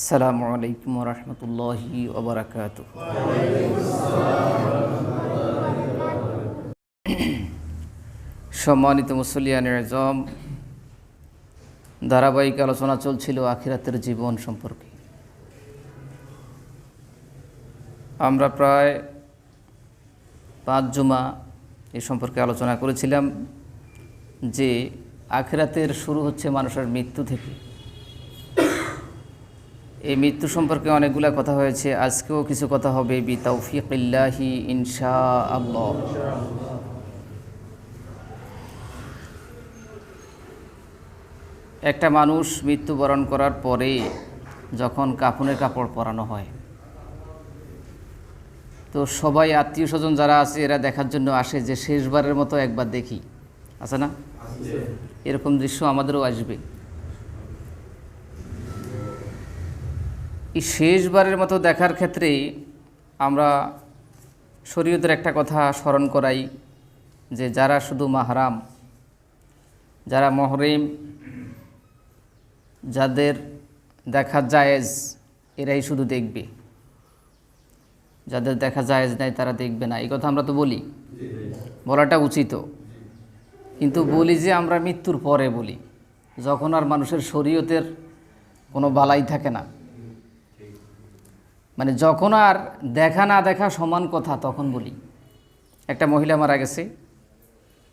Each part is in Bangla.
আসসালামু আলাইকুম ওয়া রাহমাতুল্লাহি ওয়া বারাকাতুহু। সম্মানিত মুসল্লিয়ানে আযম, ধারাবাহিক আলোচনা চলছিল আখিরাতের জীবন সম্পর্কে। আমরা প্রায় 5 জুমা এ সম্পর্কে আলোচনা করেছিলাম যে আখিরাতের শুরু হচ্ছে মানুষের মৃত্যু থেকে। এই মৃত্যু সম্পর্কে অনেকগুলা কথা হয়েছে, আজকেও কিছু কথা হবে বিতাওফিকিল্লাহি ইনশাআল্লাহ। একটা মানুষ মৃত্যুবরণ করার পরে যখন কাফনের কাপড় পরানো হয়, তো সবাই আত্মীয় স্বজন যারা আছে এরা দেখার জন্য আসে যে শেষবারের মতো একবার দেখি, আছে না? এরকম দৃশ্য আমাদেরও আসবে। এই শেষবারের মতো দেখার ক্ষেত্রে আমরা শরীয়তের একটা কথা স্মরণ করাই যে যারা শুধু মাহরাম, যারা মহরিম, যাদের দেখা জায়েজ এরাই শুধু দেখবে, যাদের দেখা জায়েজ নাই তারা দেখবে না। এই কথা আমরা তো বলি, বলাটা উচিত, কিন্তু বলি যে আমরা মৃত্যুর পরে বলি, যখন আর মানুষের শরীয়তের কোনো বালাই থাকে না, মানে যখন আর দেখা না দেখা সমান কথা তখন বলি। একটা মহিলা মারা গেছে,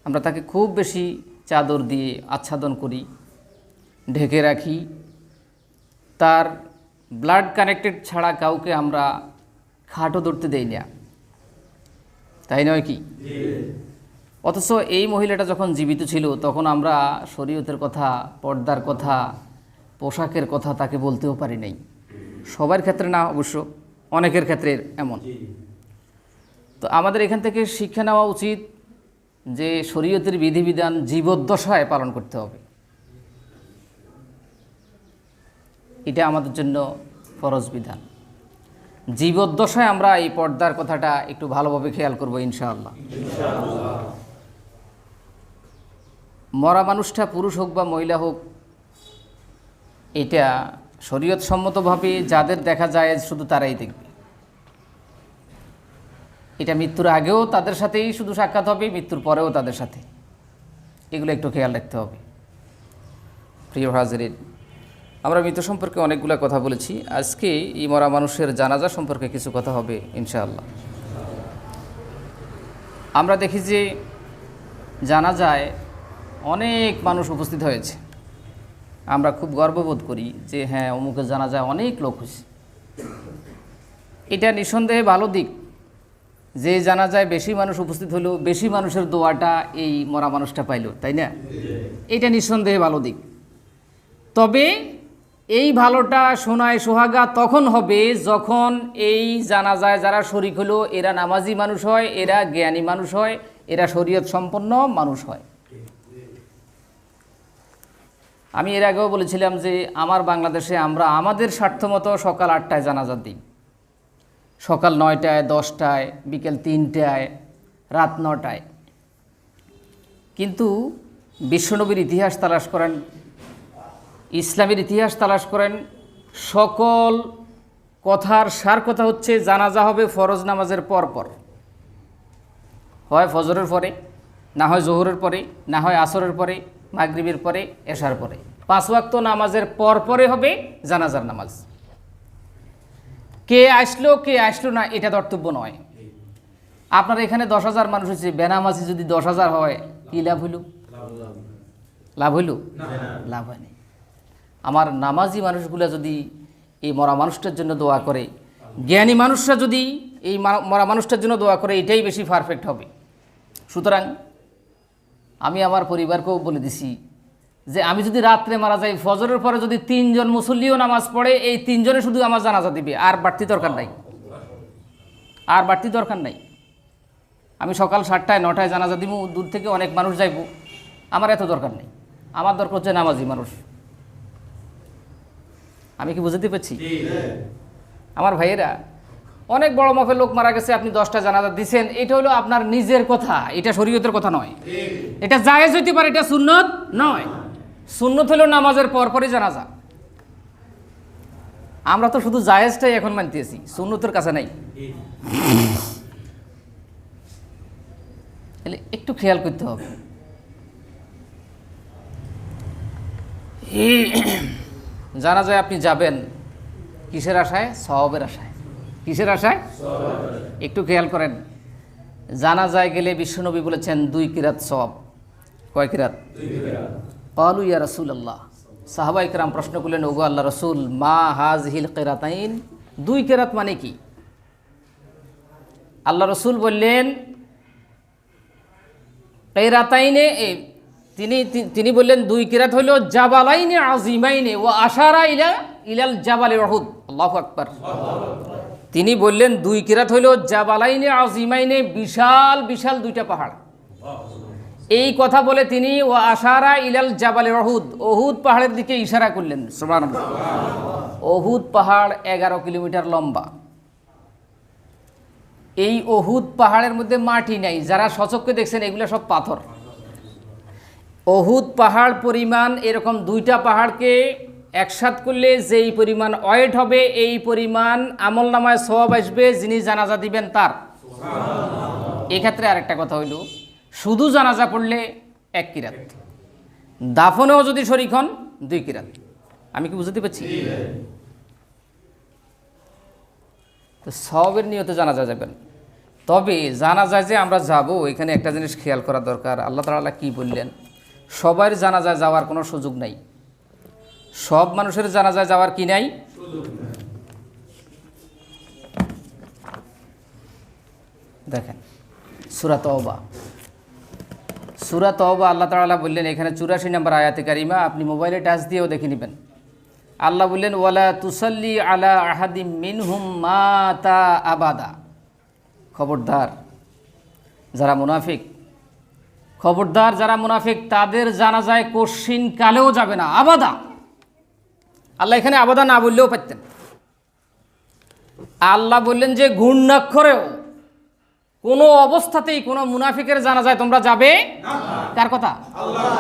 আমরা তাকে খুব বেশি চাদর দিয়ে আচ্ছাদন করি, ঢেকে রাখি, তার ব্লাড কানেক্টেড ছাড়া কাউকে আমরা খাটও ধরতে দেই না, তাই নয় কি? অথচ এই মহিলাটা যখন জীবিত ছিল তখন আমরা শরীয়তের কথা, পর্দার কথা, পোশাকের কথা তাকে বলতেও পারি নাই। সবার ক্ষেত্রে না অবশ্য, অনেকের ক্ষেত্রে এমন। তো আমাদের এখান থেকে শিক্ষা নেওয়া উচিত যে শরীয়তের বিধিবিধান জীবদ্দশায় পালন করতে হবে, এটা আমাদের জন্য ফরজ বিধান। জীবদ্দশায় আমরা এই পর্দার কথাটা একটু ভালোভাবে খেয়াল করব ইনশাআল্লাহ। মরা মানুষটা পুরুষ হোক বা মহিলা হোক, এটা শরীয়ত সম্মতভাবে যাদের দেখা যায় শুধু তারাই দেখবে। এটা মৃত্যুর আগেও তাদের সাথেই শুধু সাক্ষাৎ হবে, মৃত্যুর পরেও তাদের সাথে। এগুলো একটু খেয়াল রাখতে হবে। প্রিয় হাজিরিন, আমরা মৃত্যু সম্পর্কে অনেকগুলো কথা বলেছি, আজকে এই মরা মানুষের জানাজা সম্পর্কে কিছু কথা হবে ইনশাআল্লাহ। আমরা দেখি যে জানাজায় অনেক মানুষ উপস্থিত হয়েছে, আমরা খুব গর্ববোধ করি যে হ্যাঁ অমুকের জানাজায় অনেক লোক হয়েছে। এটা নিঃসন্দেহে ভালো দিক যে জানাজায় বেশি মানুষ উপস্থিত হলো, বেশি মানুষের দোয়াটা এই মরা মানুষটা পাইল, তাই না? এটা নিঃসন্দেহে ভালো দিক। তবে এই ভালোটা শোনায় সোহাগা তখন হবে যখন এই জানাজায় যারা শরীক হলো এরা নামাজি মানুষ হয়, এরা জ্ঞানী মানুষ হয়, এরা শরীয়ত সম্পন্ন মানুষ হয়। আমি এর আগেও বলেছিলাম যে আমার বাংলাদেশে আমরা আমাদের স্বার্থমতো সকাল 8টায় জানাজা দিই, সকাল 9টায়, 10টায়, বিকেল 3টায়, রাত 9টায়। কিন্তু বিশ্বনবীর ইতিহাস তালাশ করেন, ইসলামের ইতিহাস তালাশ করেন, সকল কথার সার কথা হচ্ছে জানাজা হবে ফরজ নামাজের পর পর, হয় ফজরের পরে, না হয় জোহরের পরে, না হয় আসরের পরে, মাগরিবের পরে, এশার পরে। 5 ওয়াক্ত নামাজের পর পরে হবে জানাজার নামাজ। কে আসলো না এটা ধর্তব্য নয়। আপনার এখানে 10,000 মানুষ হচ্ছে, বেনামাজি যদি 10,000 হয় কি লাভ হইল? লাভ হইল? লাভ হয়নি। আমার নামাজি মানুষগুলা যদি এই মরা মানুষটার জন্য দোয়া করে, জ্ঞানী মানুষরা যদি এই মরা মানুষটার জন্য দোয়া করে, এটাই বেশি পারফেক্ট হবে। সুতরাং আমি আমার পরিবারকেও বলে দিছি যে আমি যদি রাত্রে মারা যাই, ফজরের পরে যদি 3 জন মুসল্লিও নামাজ পড়ে, এই 3 জনে শুধু আমার জানাজা দিবে, আর বাড়তি দরকার নাই, আর বাড়তি দরকার নাই। আমি সকাল 7টায় 9টায় জানাজা দিব, দূর থেকে অনেক মানুষ যাইব, আমার এত দরকার নেই। আমার দরকার হচ্ছে নামাজি মানুষ। আমি কি বুঝতে পারছি? আমার ভাইয়েরা, অনেক বড় মাপের লোক মারা গেছে, আপনি 10টা জানাজা দিচ্ছেন, এটা হলো আপনার নিজের কথা, এটা শরীয়তের কথা নয়। এটা জায়েজ হইতে পারে, এটা সুন্নত নয়। সুন্নত হলো নামাজের পরপরই জানাজা। আমরা তো শুধু জায়েজটাই এখন মানতেছি, সুন্নতের কাছে নাই। তাহলে একটু খেয়াল করতে হবে। জানা যায় আপনি যাবেন কিসের আশায়? সওয়াবের আশায়। কিসের আশায়? একটু খেয়াল করেন, জানা যায় গেলে বিশ্বনবী বলেছেন 2 কিরাত সওয়াব। কয় কিরাত? 2 কিরাত। ক্বালু ইয়া রাসূলুল্লাহ, সাহাবায়ে কেরাম প্রশ্ন করলেন, ওগো আল্লাহ রাসূল, মা হাযিহিল কিরাতাইন, 2 কিরাত মানে কি? আল্লাহ রাসূল বললেন কিরাতাইনে, তিনি বললেন 2 কিরাত হলো জাবালাইনে আজিমাইনে ওয়া আশারা ইলাল জাবালে উহুদ। আল্লাহু আকবার। তিনি বললেন 2 কিরাত হলো জাবালাইনে আজিমাইনে, বিশাল বিশাল 2টা পাহাড়। এই কথা বলে তিনি ওয়া আশারা ইলাল জাবালে উহুদ, উহুদ পাহাড়ের দিকে ইশারা করলেন। সুবহানাল্লাহ। উহুদ পাহাড় 11 কিলোমিটার লম্বা। এই উহুদ পাহাড়ের মধ্যে মাটি নাই, যারা সচক্ষে দেখছেন এগুলো সব পাথর। উহুদ পাহাড় পরিমাণ এরকম 2টা পাহাড়কে একসাথ করলে যেই পরিমাণ ওয়েট হবে, এই পরিমাণ আমলনামায় সওয়াব আসবে যিনি জানাজা দিবেন তার। এক্ষেত্রে আরেকটা কথা হইল, শুধু জানাজা পড়লে 1 কিরাত, দাফনেও যদি শরীক হন 2 কিরাত। আমি কি বুঝতে পারছি? তো সওয়াবের নিয়তে জানাজা যাবেন। তবে জানাজায় যে আমরা যাব, এখানে একটা জিনিস খেয়াল করা দরকার। আল্লাহ তাআলা কি বললেন? সবার জানাজায় যাওয়ার কোনো সুযোগ নাই। সব মানুষের জানাজায় যাওয়ার কি নাই? দেখেন সূরা তাওবা, সূরা তাওবা আল্লাহ তাআলা বললেন এখানে 84 নম্বর আয়াতে কারিমা, আপনি মোবাইলে টাচ দিয়েও দেখে নেবেন। আল্লাহ বললেন ওয়ালা তুসাল্লি আলা আহাদিম মিনহুম মাতা আবাদা। খবরদার যারা মুনাফিক, খবরদার যারা মুনাফিক, তাদের জানাজায় কশিন কালেও যাবে না, আবাদা। আল্লাহ এখানে আবাদা না বললেও পারতেন। আল্লাহ বললেন যে ঘূর্ণাক্ষরেও কোনো অবস্থাতেই কোনো মুনাফিকের জানাজায় তোমরা যাবে না। কার কথা? আল্লাহ।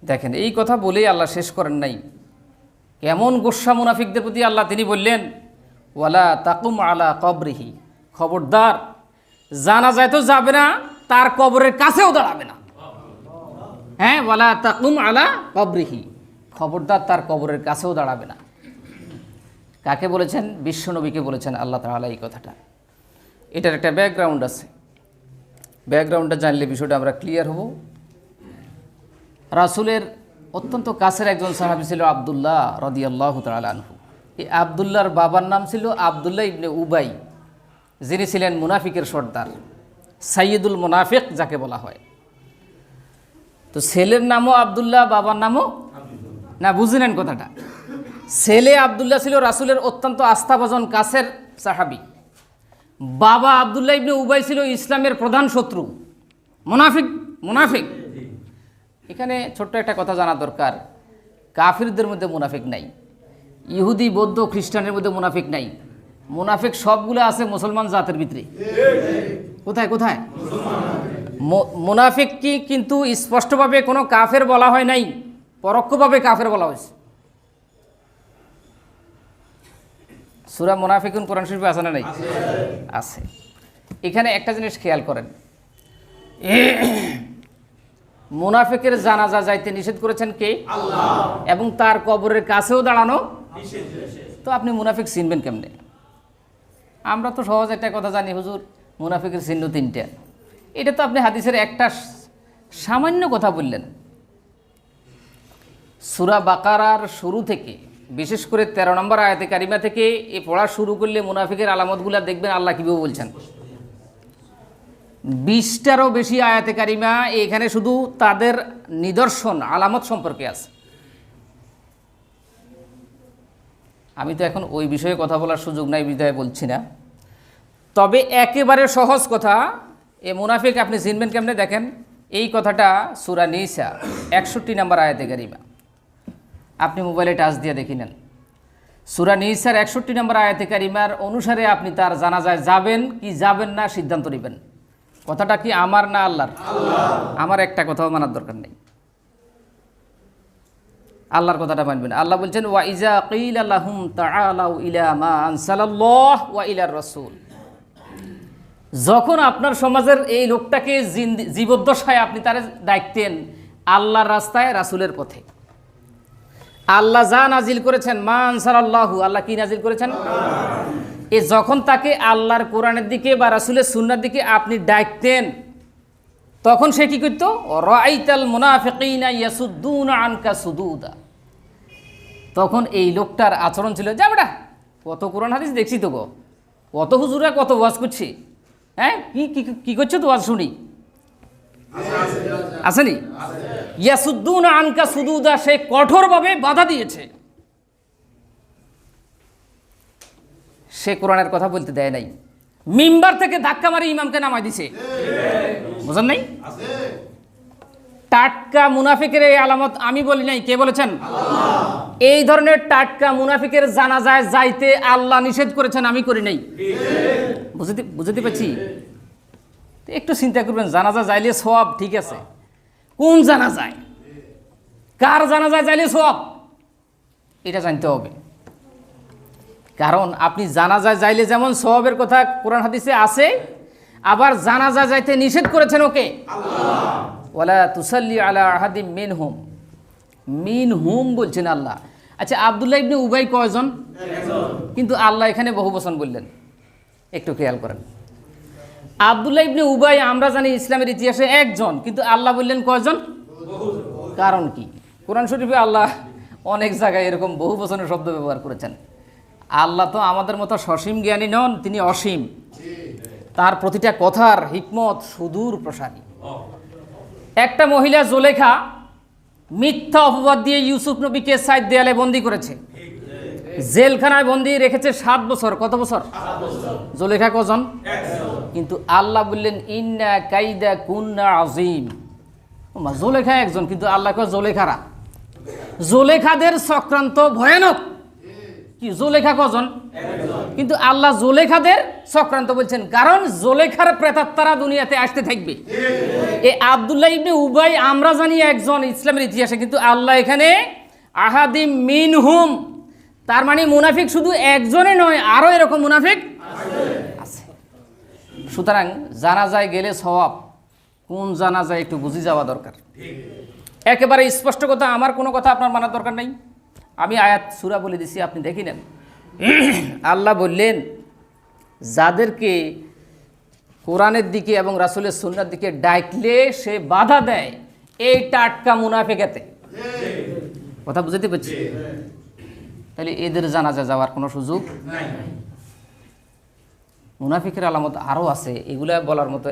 দেখেন এই কথা বলেই আল্লাহ শেষ করেন নাই। কেমন গোস্বা মুনাফিকদের প্রতি আল্লাহ, তিনি বললেন ওয়ালা তাকুম আলা কবরিহি, খবরদার জানাজায় তো যাবে না, তার কবরের কাছেও দাঁড়াবে না। হ্যাঁ, ওয়ালা তাকুম আলা কবরিহি, খবরদার তার কবরের কাছেও দাঁড়াবে না। কাকে বলেছেন? বিশ্বনবীকে বলেছেন আল্লাহ তাআলা এই কথাটা। এটার একটা ব্যাকগ্রাউন্ড আছে, ব্যাকগ্রাউন্ডটা জানলে বিষয়টা আমরা ক্লিয়ার হব। রাসূলের অত্যন্ত কাছের একজন সাহাবী ছিল আব্দুল্লাহ রাদিয়াল্লাহু তাআলা আনহু। এই আব্দুল্লাহর বাবার নাম ছিল আব্দুল্লাহ ইবনে উবাই, যিনি ছিলেন মুনাফিকের সর্দার, সাইয়্যিদুল মুনাফিক যাকে বলা হয়। তো ছেলের নামও আব্দুল্লাহ, বাবার নামও না, বুঝে নেন কথাটা। ছেলে আব্দুল্লাহ ছিল রাসূলের অত্যন্ত আস্থাভাজন কাছের সাহাবী। বাবা আব্দুল্লাহ ইবনে উবাই ছিল ইসলামের প্রধান শত্রু, মুনাফিক। এখানে ছোট্ট একটা কথা জানা দরকার, কাফিরদের মধ্যে মুনাফিক নাই, ইহুদি বৌদ্ধ খ্রিস্টানের মধ্যে মুনাফিক নাই। মুনাফিক সবগুলো আছে মুসলমান জাতের ভিতরে। কোথায় কোথায়? মুনাফিক কি কিন্তু স্পষ্টভাবে কোনো কাফের বলা হয় নাই, পরোক্ষভাবে কাফের বলা হয়েছে। সূরা মুনাফিকুন কোরআন শরীফে আছে না নাই? আছে। এখানে একটা জিনিস খেয়াল করেন, মুনাফিকের জানাজা যাইতে নিষেধ করেছেন কে? আল্লাহ। এবং তার কবরের কাছেও দাঁড়ানো নিষেধ। তো আপনি মুনাফিক চিনবেন কেমনে? আমরা তো সহজ একটা কথা জানি, হুজুর মুনাফিকের চিহ্ন 3টা। এটা তো আপনি হাদিসের একটা সামান্য কথা বললেন। সূরা বাকারার শুরু থেকে, বিশেষ করে 13 নম্বর আয়াতে কারিমা থেকে এ পড়া শুরু করলে মুনাফিকের আলামতগুলো দেখবেন আল্লাহ কীভাবে বলছেন। 20টারও বেশি আয়াতে কারিমা এখানে শুধু তাদের নিদর্শন, আলামত সম্পর্কে আছে। আমি তো এখন ওই বিষয়ে কথা বলার সুযোগ নাই, বিধায় বলছি না। তবে একেবারে সহজ কথা, এ মুনাফিক আপনি চিনবেন কেমনে? দেখেন এই কথাটা সূরা নিসা 61 নম্বর আয়াতে কারিমা, আপনি মোবাইলে টাচ দিয়ে দেখে নেন। সূরা নিসার 61 নম্বর আয়াতে কারিমার অনুসারে আপনি তার জানাজায় যাবেন কি যাবেন না সিদ্ধান্ত নেবেন। কথাটা কি আমার না আল্লাহর? আমার একটা কথাও মানার দরকার নেই। আল্লাহর কথাটা মানবেন। আল্লাহ বলছেন ওয়া ইজা কিলা লাহুম তাআলাউ ইলা মা আনসালাল্লাহ ওয়া ইলার রাসূল, যখন আপনার সমাজের এই লোকটাকে জীবদ্দশায় আপনি তারে ডাকতেন আল্লাহর রাস্তায় রাসূলের পথে, আল্লাহ যা নাজিল করেছেন মা আনসালাল্লাহু, আল্লাহ কি নাজিল করেছেন, এ যখন তাকে আল্লাহর কোরআনের দিকে বা রাসূলের সুন্নাহর দিকে আপনি ডাকতেন, তখন সে কি করত, রাআইতাল মুনাফিকিনা ইয়াসুদ্দুনা আনকা সুদুদা, তখন এই লোকটার আচরণ ছিল যা বেটা কত কোরআন হাদিস দেখছি তো গো, কত হুজুরা কত ওয়াজ করছে, হ্যাঁ কি কি করছো তো ওয়াজ শুনি, আসেনি? ইয়াসুদ্দুনা আনকা সুদুদা, সে কঠোরভাবে বাধা দিয়েছে, সে কোরআনের কথা বলতে দেয় নাই, মিম্বার থেকে ধাক্কা মারি ইমামকে নামাই দিছে, বুঝেন নাই? টাটকা মুনাফিকের এই আলামত আমি বলি নাই, কে বলেছেন? এই ধরনের টাটকা মুনাফিকের জানাজায় যাইতে আল্লাহ নিষেধ করেছেন, আমি করি নাই। বুঝতে পারছি? একটু চিন্তা করবেন, জানাজা যাইলে সওয়াব, ঠিক আছে, কোন জানাজায়, কার জানাজায় যাইলে সওয়াব, এটা জানতে হবে। কারণ আপনি জানাজায় যাইলে যেমন সওয়াবের কথা কোরআন হাদিসে আছে, আবার জানাজা যাইতে নিষেধ করেছেন ওকে আল্লাহ, ওয়ালা তুসাল্লি আলা আহাদিম মিনহুম, মিনহুম বলছেন আল্লাহ। আচ্ছা, আব্দুল্লাহ ইবনে উবাই কয়জন? কিন্তু আল্লাহ এখানে বহু বচন বললেন, একটু খেয়াল করেন। আব্দুল্লাহ ইবনে উবাই আমরা জানি ইসলামের ইতিহাসে একজন, কিন্তু আল্লাহ বললেন কয়জন? কারণ কি? কোরআন শরীফে আল্লাহ অনেক জায়গায় এরকম বহু বচনের শব্দ ব্যবহার করেছেন। আল্লাহ তো আমাদের মতো সসীম জ্ঞানী নন, তিনি অসীম, তার প্রতিটা কথার হিকমত সুদূর প্রসারী। একটা মহিলা জুলেখা মিথ্যা অপবাদ দিয়ে ইউসুফ নবীকে সাইদ দেয়ালে বন্দী করেছে, জেলখানায় বন্দী রেখেছে 7 বছর। কত বছর? জুলেখা কজন? কিন্তু আল্লাহ বললেন ইন্না কাইদা কুন্না আযীম, জুলেখা একজন, কিন্তু আল্লাহ কয় জুলেখারা, জুলেখাদের চক্রান্ত ভয়ানক। কি জুলেখা কজন? কিন্তু আল্লাহ জুলেখাদের চক্রান্ত বলছেন, কারণ জুলেখার প্রেতাত্মারা দুনিয়াতে আসতে থাকবে। এই আব্দুল্লাহ ইবনে উবাই আমরা জানি একজন ইসলামের ইতিহাসে, কিন্তু আল্লাহ এখানে আহাদিম মিনহুম, তার মানে মুনাফিক শুধু একজনে নয়, আরো এরকম মুনাফিক আছে। সুতরাং জানাজায় গেলে সওয়াব, কোন জানাজায় একটু বুঝে যাওয়া দরকার। একেবারে স্পষ্ট কথা, আমার কোনো কথা আপনার মানার দরকার নেই, আমি আয়াত সূরা বলে দিছি, আপনি দেখে নেন। আল্লাহ বললেন যাদেরকে কোরআনের দিকে এবং রাসূলের সুন্নাহর দিকে ডাকলে সে বাধা দেয়, এই টাটকা মুনাফিকাতে। কথা বুঝতে পারছি? তাহলে এদের জানাজা যাওয়ার কোনো সুযোগ নাই। মুনাফিকের আলামত আরও আছে, এগুলা বলার মতো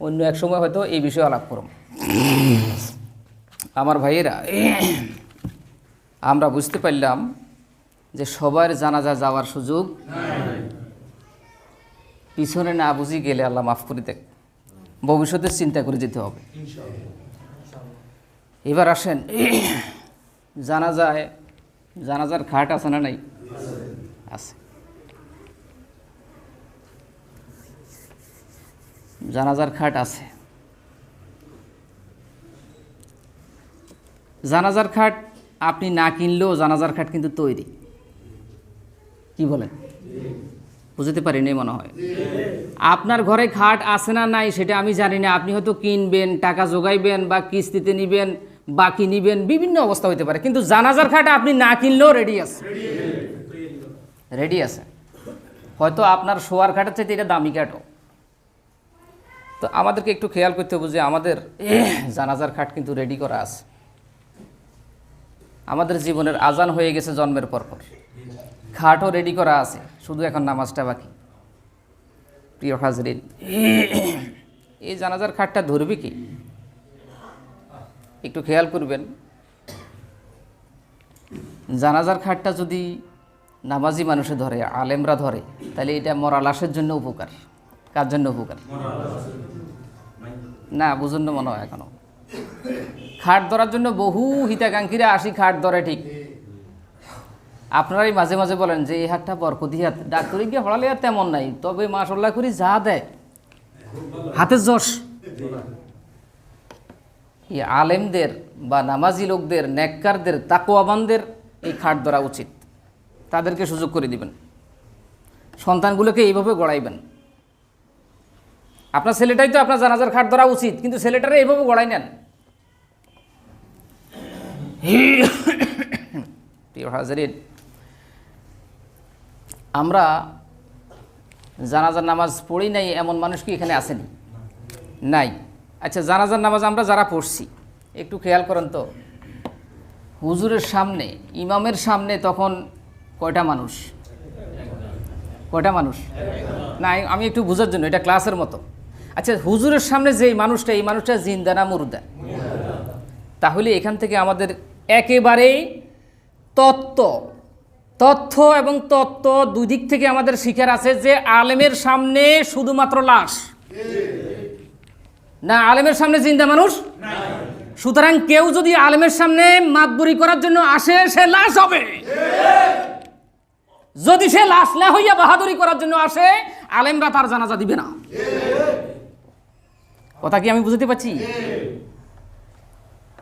অন্য এক সময় হয়তো এই বিষয়ে আলাপ করব। আমার ভাইয়েরা, আমরা বুঝতে পারলাম যে সবার জানাজা যাওয়ার সুযোগ নাই। পিছনে না বুঝি গেলে আল্লাহ মাফ করে দেখ, ভবিষ্যতের চিন্তা করে যেতে হবে। এবার আসেন, জানাজার খাট আছে না নাই? আছে। জানাজার খাট আছে। জানাজার খাট আপনি না কিনলেও জানাজার খাট কিন্তু তৈরি। কি বলেন? বুঝতে পারিনি মনে হয়। আপনার ঘরে খাট আছে না নাই সেটা আমি জানি না, আপনি হয়তো কিনবেন, টাকা জোগাইবেন, বা কিস্তিতে নিবেন, বাকি নিবেন, বিভিন্ন অবস্থা হতে পারে, কিন্তু জানাজার খাট আপনি না কিনলেও রেডি আছে, রেডি আছে। হয়তো আপনার শোয়ার খাটের চাইতে এটা দামি খাটও। তো আমাদেরকে একটু খেয়াল করতে হবে যে আমাদের জানাজার খাট কিন্তু রেডি করা আছে। আমাদের জীবনের আজান হয়ে গেছে জন্মের পরপর, খাটও রেডি করা আছে, শুধু এখন নামাজটা বাকি। প্রিয় হাজরিন, এই জানাজার খাটটা ধরবে কি? একটু খেয়াল করবেন, জানাজার খাটটা যদি নামাজি মানুষে ধরে, আলেমরা ধরে, তাহলে এটা মরা লাশের জন্য উপকার। কার জন্য উপকার? না, বুঝুন না মনে হয় এখনো। খাট ধরার জন্য বহু হিতাকাঙ্ক্ষীরা আসি, খাট ধরে ঠিক। আপনারাই মাঝে মাঝে বলেন যে এই হাতটা বরকতি হাত, ডাক্তারে গিয়ে হড়ালে আর তেমন নাই, তবে মাশাআল্লাহ করি যা দেয় হাতের যশ। এই আলেমদের বা নামাজি লোকদের, নেককারদের, তাকওয়াবানদের এই খাট ধরা উচিত। তাদেরকে সুযোগ করে দিবেন, সন্তানগুলোকে এইভাবে গড়াইবেন। আপনার ছেলেটাই তো আপনার জানাজার খাট ধরা উচিত, কিন্তু ছেলেটারা এইভাবে গড়াই নেন। প্রিয় হাজারিন, আমরা জানাজার নামাজ পড়ি নাই এমন মানুষ কি এখানে আসেনি? নাই। আচ্ছা, জানাজার নামাজ আমরা যারা পড়ছি একটু খেয়াল করেন তো, হুজুরের সামনে, ইমামের সামনে তখন কয়টা মানুষ? কয়টা মানুষ? না, আমি একটু বোঝার জন্য, এটা ক্লাসের মতো। আচ্ছা, হুজুরের সামনে যে মানুষটা, এই মানুষটা জিন্দা না মুর্দা? তাহলে এখান থেকে আমাদের একেবারেই তথ্য এবং তত্ত্ব দুই দিক থেকে আমাদের শিখার আছে যে আলেমের সামনে শুধুমাত্র লাশ না, আলেমের সামনে জিন্দা মানুষ। সুতরাং কেউ যদি আলেমের সামনে মাতবরি করার জন্য আসে, সে লাশ হবে। যদি সে লাশ না হইয়া বাহাদুরি করার জন্য আসে, আলেমরা তার জানাজা দিবে না। কথা কি আমি বুঝতে পারছি?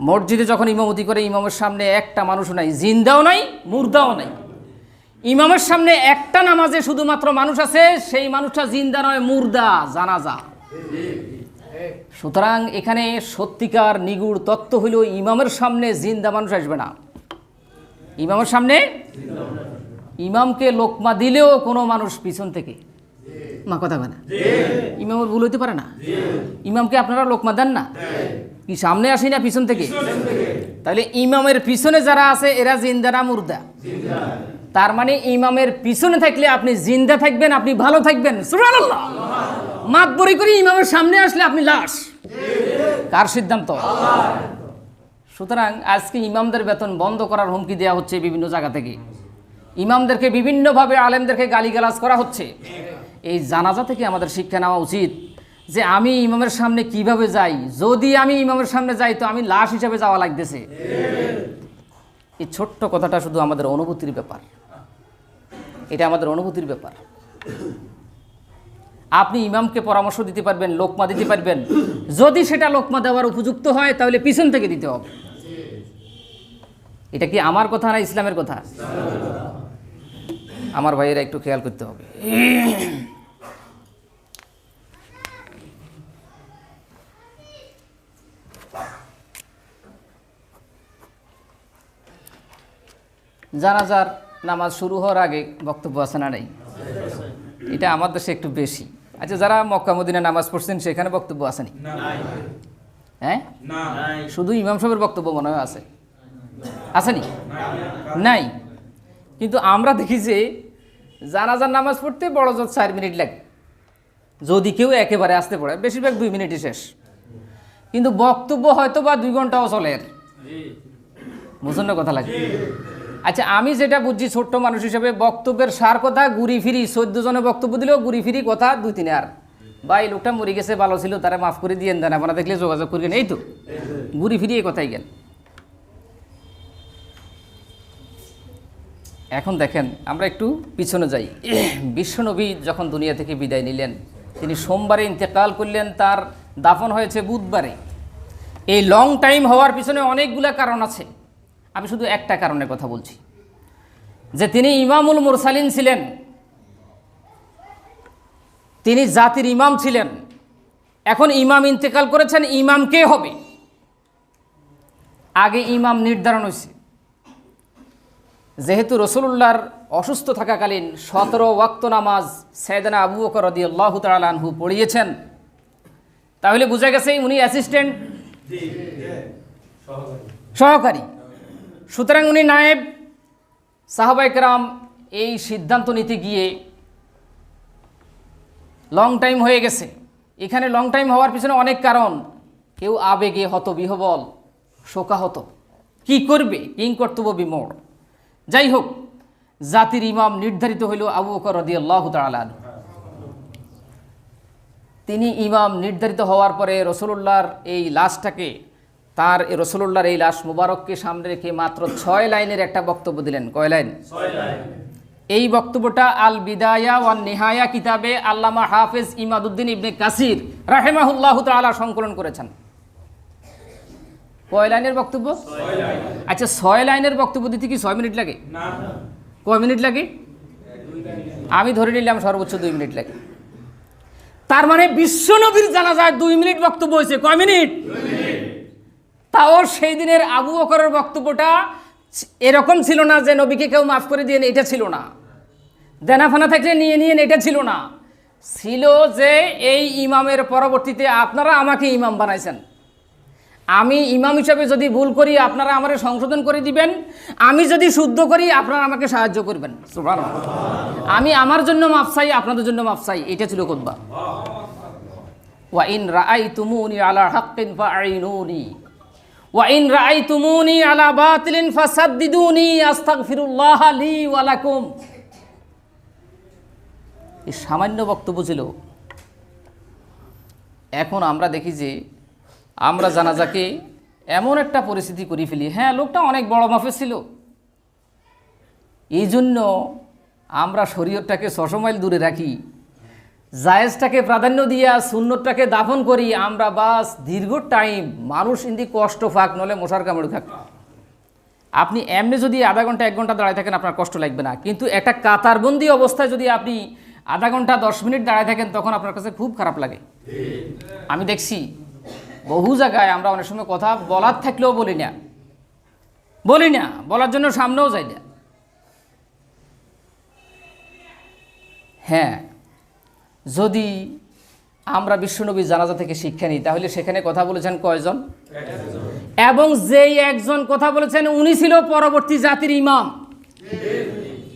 মসজিদে যখন ইমামতি করে, ইমামের সামনে একটা মানুষও নাই, জিন্দাও নাই, মুর্দাও নাই। ইমামের সামনে একটা নামাজে শুধুমাত্র মানুষ আছে, সেই মানুষটা জিন্দা নয়, মুর্দা, জানাজা। সুতরাং এখানে সত্যিকার নিগুড় তত্ত্ব হইল, ইমামের সামনে জিন্দা মানুষ আসবে না। ইমামের সামনে ইমামকে লোকমা দিলেও কোনো মানুষ পিছন থেকে, মা কথা বলে না, ইমামের ভুল হইতে পারে না। ইমামকে আপনারা লোকমা দেন না, কি সামনে আসি না পিছন থেকে? তাহলে ইমামের পিছনে যারা আছে এরা জিন্দা না মুর্দা? তার মানে ইমামের পিছনে থাকলে আপনি জিন্দা থাকবেন, আপনি ভালো থাকবেন। সুবহানাল্লাহ। মাতবরি করে ইমামের সামনে আসলে আপনি লাশ। কার সিদ্ধান্ত? সুতরাং আজকে ইমামদের বেতন বন্ধ করার হুমকি দেওয়া হচ্ছে বিভিন্ন জায়গা থেকে। ইমামদেরকে বিভিন্নভাবে, আলেমদেরকে গালিগালাজ করা হচ্ছে। এই জানাজা থেকে আমাদের শিক্ষা নেওয়া উচিত যে আমি ইমামের সামনে কিভাবে যাই। যদি আমি ইমামের সামনে যাই তো আমি লাশ হিসাবে যাওয়া লাগতেছে। এই ছোট্ট কথাটা শুধু আমাদের অনুভূতির ব্যাপার, এটা আমাদের অনুভূতির ব্যাপার। আপনি ইমামকে পরামর্শ দিতে পারবেন, লোকমা দিতে পারবেন। যদি সেটা লোকমা দেওয়ার উপযুক্ত হয় তাহলে পিছন থেকে দিতে হবে। এটা কি আমার কথা না ইসলামের কথা? আমার ভাইয়েরা একটু খেয়াল করতে হবে। জানাজার নামাজ শুরু হওয়ার আগে বক্তব্য আছে না নাই? এটা আমার দেশে একটু বেশি। আচ্ছা, যারা মক্কা মদিনা নামাজ পড়ছেন সেখানে বক্তব্য আসেনি? হ্যাঁ, শুধু ইমাম সাহেবের বক্তব্য মনে হয় আছে, আসেনি? নাই। কিন্তু আমরা দেখি যে জানাজার নামাজ পড়তে বড় জোর 4 মিনিট লাগে, যদি কেউ একেবারে আসতে পড়ে, বেশিরভাগ 2 মিনিটই শেষ। কিন্তু বক্তব্য হয়তো বা 2 ঘন্টাও চলে। বুঝুন না কথা লাগে? আচ্ছা, আমি যেটা বুঝছি ছোট্ট মানুষ হিসেবে, বক্তব্যের সার কথা ঘুরি ফিরি 14 জনে বক্তব্য দিলেও ঘুরি ফিরি কথা 2-3 আর বা এই লোকটা মরে গেছে, ভালো ছিল, তারা মাফ করে দিয়েন, দেন আপনারা দেখলে যোগাযোগ করবেন, এই তো ঘুরি ফিরি এই কথাই গেল। এখন দেখেন, আমরা একটু পিছনে যাই। বিশ্বনবী যখন দুনিয়া থেকে বিদায় নিলেন, তিনি সোমবারে ইন্তেকাল করলেন, তার দাফন হয়েছে বুধবারে। এই লং টাইম হওয়ার পিছনে অনেকগুলো কারণ আছে। আমি শুধু একটা কারণের কথা বলছি, যে তিনি ইমামুল মুরসালিন ছিলেন, তিনি জাতির ইমাম ছিলেন। এখন ইমাম ইন্তেকাল করেছেন, ইমাম কে হবে? আগে ইমাম নির্ধারণ হয়েছে। যেহেতু রাসূলুল্লাহর অসুস্থ থাকাকালীন 17 ওয়াক্ত নামাজ সাইয়েদনা আবু বকর রাদিয়াল্লাহু তাআলা আনহু পড়িয়েছেন, তাহলে বোঝা গেছে উনি অ্যাসিস্ট্যান্ট, সহকারী। সুতরাং উনি নায়েব। সাহাবায়ে কেরাম এই সিদ্ধান্ত নিতে গিয়ে লং টাইম হয়ে গেছে। এখানে লং টাইম হওয়ার পিছনে অনেক কারণ। কেউ আবেগে হতবিহ্বল, শোকাহত, কি করবে, কিং কর্তব্য বিমূঢ়। যাই হোক, জাতির ইমাম নির্ধারিত হইল আবু বকর রাদিয়াল্লাহু তাআলা আনহু। তিনি ইমাম নির্ধারিত হওয়ার পরে রাসূলুল্লাহর এই লাশটাকে, তার রাসূলুল্লাহর এই লাশ মুবারককে সামনে রেখে মাত্র 6 লাইনের একটা বক্তব্য দিলেন। কয় লাইন? 6 লাইন। এই বক্তব্যটা আল বিদায়া ওয়ান নিহায়া কিতাবে আল্লামা হাফেজ ইমাদউদ্দিন ইবনে কাসির রাহিমাহুল্লাহু তাআলা সংকলন করেছেন। কয় লাইনের বক্তব্য? আচ্ছা 6 লাইনের বক্তব্য দিতে কি 6 মিনিট লাগে? কয় মিনিট লাগে? আমি ধরে নিলাম সর্বোচ্চ 2 মিনিট লাগে। তার মানে বিশ্বনবীর জানাজায় 2 মিনিট বক্তব্য হয়েছে। কয় মিনিট? তাও সেই দিনের আবু বকরের বক্তব্যটা এরকম ছিল না যে নবীকে কেউ মাফ করে দিয়ে, এটা ছিল না। দেনাফানা থাকলে নিয়ে নিয়ে, এটা ছিল না। ছিল যে এই ইমামের পরবর্তীতে আপনারা আমাকে ইমাম বানাইছেন, আমি ইমাম হিসাবে যদি ভুল করি আপনারা আমাকে সংশোধন করে দিবেন, আমি যদি শুদ্ধ করি আপনারা আমাকে সাহায্য করবেন। সুবহানাল্লাহ। আমি আমার জন্য মাফ চাই, আপনাদের জন্য মাফ চাই, এটা ছিল খুতবা। ওয়া ইন রাআইতুমুনি আলা হাক্কিন ফাআইনুনি ওয়া ইন রাআইতুমুনি আলা বাতিলিন ফাসাদ্দিদুনি আস্তাগফিরুল্লাহ লি ওয়া লাকুম। এই সামান্য বক্তব্য ছিল। এখন আমরা দেখি যে আমরা জানাজাকে এমন একটা পরিস্থিতি করে ফেলি, হ্যাঁ লোকটা অনেক বড় মাফেজ ছিল, এই জন্য আমরা শরীয়তটাকে 600 মাইল দূরে রাখি, জায়েজটাকে প্রাধান্য দিয়া সুন্নতটাকে দাফন করি আমরা। বাস দীর্ঘ টাইম মানুষ ইন্দি কষ্ট ফাঁক, নলে মশার কামড় খাক। আপনি এমনি যদি আধা ঘন্টা 1 ঘন্টা দাঁড়ায় থাকেন আপনার কষ্ট লাগবে না, কিন্তু একটা কাতারবন্দি অবস্থায় যদি আপনি আধা ঘন্টা 10 মিনিট দাঁড়ায় থাকেন তখন আপনার কাছে খুব খারাপ লাগে। আমি দেখছি বহু জায়গায় আমরা অনেক সময় কথা বলার থাকলেও বলি না, বলার জন্য সামনেও যাই না। হ্যাঁ, যদি আমরা বিশ্বনবীর জানাজা থেকে শিক্ষা নিই তাহলে সেখানে কথা বলেছেন কয়জন? এবং যেই একজন কথা বলেছেন উনি ছিল পরবর্তী জাতির ইমাম।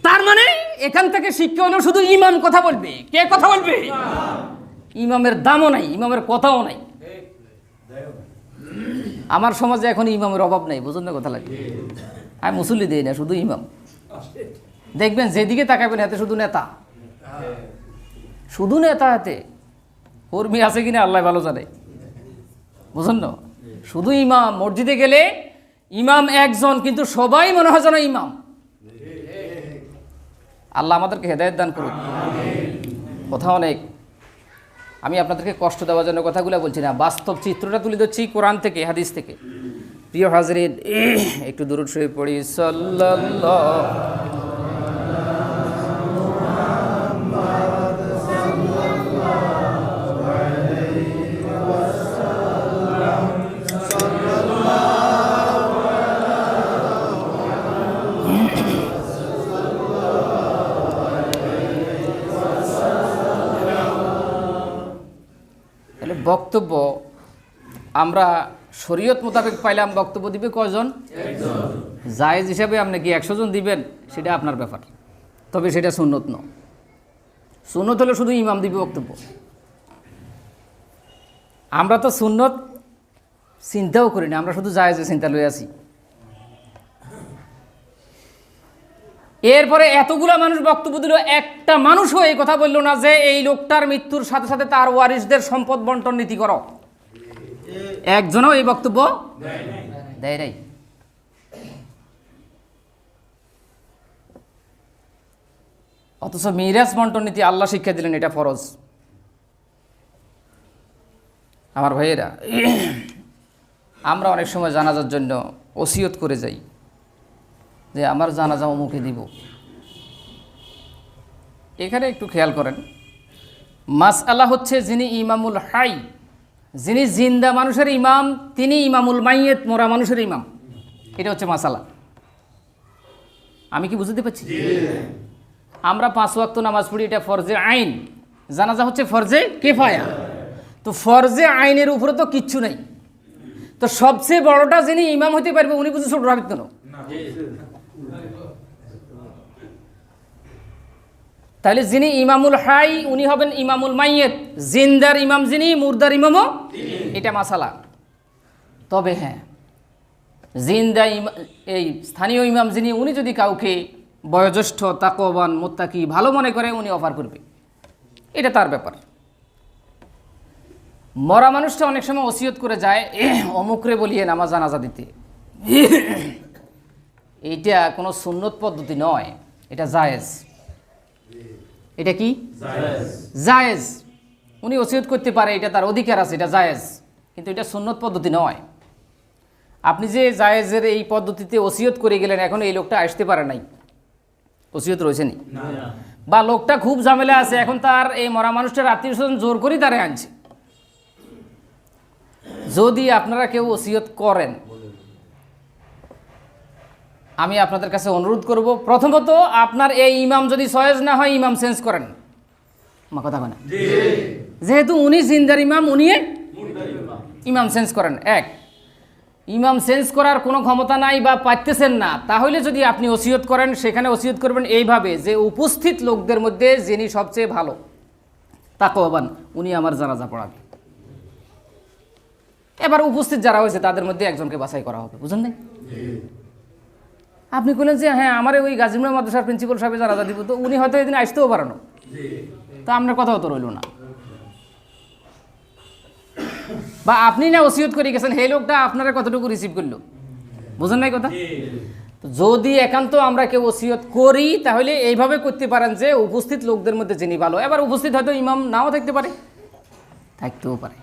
তার মানে এখান থেকে শিক্ষা হলো শুধু ইমাম কথা বলবে। কে কথা বলবে? ইমামের দামও নাই, ইমামের কথাও নাই। আমার সমাজে এখন ইমামের অভাব নাই, বুঝুন না কথা লাগে। আমি মুসল্লি দিই না, শুধু ইমাম। দেখবেন যেদিকে তাকাবেন হাতে শুধু নেতা, শুধু নেতা, হাতে কর্মী আছে কিনা আল্লাহ ভালো জানে, বুঝুন না। শুধু ইমাম, মসজিদে গেলে ইমাম একজন, কিন্তু সবাই মনে হয় যেন ইমাম। আল্লাহ আমাদেরকে হেদায়েত দান করুন। কথা অনেক, আমি আপনাদেরকে কষ্ট দেওয়ার জন্য কথাগুলো বলছি না, বাস্তব চিত্রটা তুলে ধরছি কোরআন থেকে, হাদিস থেকে। প্রিয় হাজরিন, একটু দুরূদ শরীফ পড়ি। সাল্লাল্লাহু বক্তব্য আমরা শরীয়ত মোতাবেক পাইলাম, বক্তব্য দিবে কয়জন? জায়েজ হিসাবে আপনি কি 100 জন দিবেন সেটা আপনার ব্যাপার, তবে সেটা সুন্নত নয়। সুন্নত হলে শুধু ইমাম দিবে বক্তব্য। আমরা তো সুন্নত চিন্তাও করি না, আমরা শুধু জায়েজে চিন্তা লয়ে আছি। এরপরে এতগুলা মানুষ বক্তব্য দিল, একটা মানুষও এই কথা বলল না যে এই লোকটার মৃত্যুর সাথে সাথে তার ওয়ারিসদের সম্পদ বন্টন নীতি করো। একজনও এই বক্তব্য দেয় নাই। অথচ মিরাজ বন্টন নীতি আল্লাহ শিক্ষা দিলেন, এটা ফরজ। আমার ভাইয়েরা, আমরা অনেক সময় জানাজার জন্য ওসিয়ত করে যাই যে আমার জানাজা অমুকে দিব। এখানে একটু খেয়াল করেন, মাসআলা হচ্ছে যিনি ইমামুল হাই, যিনি জিন্দা মানুষের ইমাম, তিনি ইমামুল মাইয়েত, মরা মানুষের ইমাম। এটা হচ্ছে মাসআলা। আমি কি বুঝতে পারছি? আমরা 5 ওয়াক্ত নামাজ পড়ি, এটা ফরজে আইন। জানাজা হচ্ছে ফরজে কিফায়া। তো ফরজে আইনের উপরে তো কিচ্ছু নেই। তো সবচেয়ে বড়টা যিনি ইমাম হতে পারবে উনি বুঝে ছোট রাখত না। তাহলে যিনি ইমামুল হাই উনি হবেন ইমামুল মাইয়েত, জিন্দার ইমাম যিনি, মুর্দার ইমামও, এটা মাসালা। তবে হ্যাঁ, জিন্দা এই স্থানীয় ইমাম যিনি, উনি যদি কাউকে বয়োজ্যেষ্ঠ, তাকওয়াবান, মুত্তাকি ভালো মনে করে উনি অফার করবে, এটা তার ব্যাপার। মরা মানুষটা অনেক সময় ওসিয়ত করে যায়, অমুকরে বলিয়ে নামাজ জানাজা দিতে। এইটা কোনো সুন্নত পদ্ধতি নয়, এটা জায়েজ। এটা কি জায়েজ? উনি ওসিয়ত করতে পারে, এটা তার অধিকার আছে, এটা জায়েজ, কিন্তু এটা সুন্নত পদ্ধতি নয়। আপনি যে জায়েজের এই পদ্ধতিতে ওসিয়ত করে গেলেন, এখন এই লোকটা আসতে পারে নাই, ওসিয়ত রয়েছে নি, বা লোকটা খুব ঝামেলা আছে, এখন তার এই মরা মানুষটার আত্মীয় স্বজন জোর করে তারে আনছে। যদি আপনারা কেউ ওসিয়ত করেন, আমি আপনাদের কাছে অনুরোধ করব, প্রথমত আপনার এই ইমাম যদি সয়েজ না হয়, ইমাম চেঞ্জ করেন। আমার কথা বলে, যেহেতু উনি জিন্দার ইমাম, উনি ইমাম চেঞ্জ করেন। এক, ইমাম চেঞ্জ করার কোনো ক্ষমতা নাই বা পাইতেছেন না, তাহলে যদি আপনি ওসিয়ত করেন, সেখানে ওসিয়ত করবেন এইভাবে যে উপস্থিত লোকদের মধ্যে যিনি সবচেয়ে ভালো তাকওয়াবান, উনি আমার জানাজা পড়াবে। এবার উপস্থিত যারা হয়েছে তাদের মধ্যে একজনকে বাছাই করা হবে, বুঝলেন না? আপনি বললেন যে হ্যাঁ, আমার ওই গাজীপুর মাদ্রাসার প্রিন্সিপাল সাহেব জানাজা দিব, তো উনি হয়তো এদিন আসতেও পারেন, তো আপনার কথাও তো রইল না। বা আপনি না ওসিয়ত করে গেছেন, সেই লোকটা আপনারা কতটুকু রিসিভ করলো, বুঝেন নাই কথা? যদি একান্ত আমরা কেউ ওসিয়ত করি, তাহলে এইভাবে করতে পারেন যে উপস্থিত লোকদের মধ্যে যিনি ভালো। এবার উপস্থিত হয়তো ইমাম নাও থাকতে পারে, থাকতেও পারে।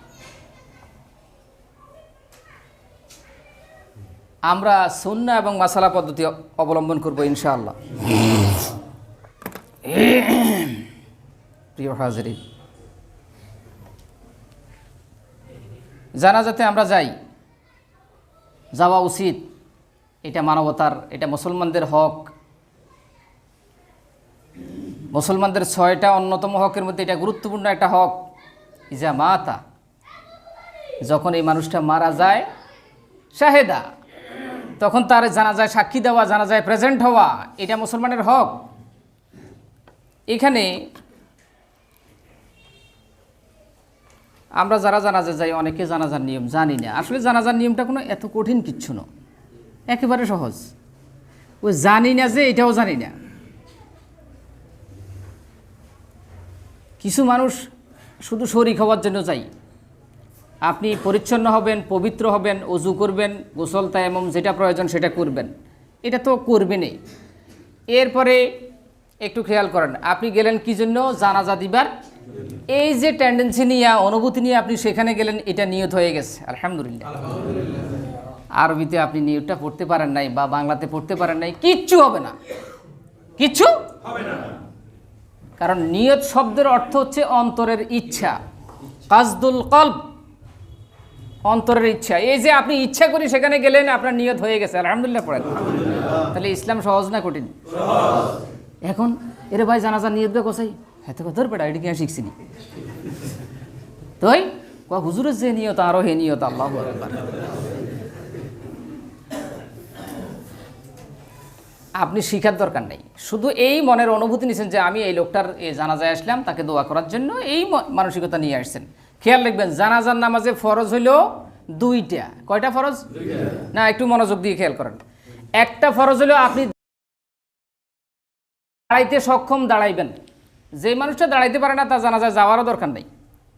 আমরা সুন্নাহ এবং মাসালা পদ্ধতি অবলম্বন করব ইনশাআল্লাহ। প্রিয় হাজিরিন, জানাজাতে আমরা যাই, যাওয়া উচিত, এটা মানবতার, এটা মুসলমানদের হক। মুসলমানদের 6টা অন্যতম হকের মধ্যে এটা গুরুত্বপূর্ণ একটা হক। ইজা মাতা, যখন এই মানুষটা মারা যায়, শাহেদা, তখন তার জানাজায় সাক্ষী দেওয়া, জানাজায় প্রেজেন্ট হওয়া, এটা মুসলমানের হক। এখানে আমরা যারা জানাজা যাই, অনেকে জানাজার নিয়ম জানি না। আসলে জানাজার নিয়মটা কোনো এত কঠিন কিচ্ছু না, একেবারে সহজ। ওই জানি না যে এটাও জানি না। কিছু মানুষ শুধু শরীক হওয়ার জন্য যাই। আপনি পরিচ্ছন্ন হবেন, পবিত্র হবেন, ওযু করবেন, গোসল তায়াম্মুম যেটা প্রয়োজন সেটা করবেন, এটা তো করবেনই। এরপরে একটু খেয়াল করেন, আপনি গেলেন কি জন্য? জানাজা দিবার। এই যে টেন্ডেন্সি নিয়ে, অনুভূতি নিয়ে আপনি সেখানে গেলেন, এটা নিয়ত হয়ে গেছে, আলহামদুলিল্লাহ। আরবিতে আপনি নিয়তটা পড়তে পারেন নাই বা বাংলাতে পড়তে পারেন নাই, কিচ্ছু হবে না, কিচ্ছু হবে না। কারণ নিয়ত শব্দের অর্থ হচ্ছে অন্তরের ইচ্ছা, কাসদুল কলব, অন্তরের ইচ্ছা। এই যে আপনি ইচ্ছা করে সেখানে গেলেন, আপনার নিয়ত হয়ে গেছে, আলহামদুলিল্লাহ পড়েন। তাহলে ইসলাম সহজ না কঠিন? এখন এরে ভাই জানাজার নিয়ত বে কোসাই, হ্যাঁ তো ধর পেটা এটি কি শিখছি নি তুই হুজুরের যে নিয়ত আরো হে নিয়ত, আল্লাহু আকবার। আপনি শিখার দরকার নেই, শুধু এই মনের অনুভূতি নিয়েছেন যে আমি এই লোকটার এই জানাজায় আসলাম, তাকে দোয়া করার জন্য, এই মানসিকতা নিয়ে আসছেন। খেয়াল রাখবেন, জানাজার নামাজে ফরজ হইল 2টা। কয়টা ফরজ? না, একটু মনোযোগ দিয়ে খেয়াল করেন। একটা ফরজ হলো আপনি দাঁড়াইতে সক্ষম, দাঁড়াইবেন। যে মানুষটা দাঁড়াইতে পারে না, তার জানাজায় যাওয়ারও দরকার নেই।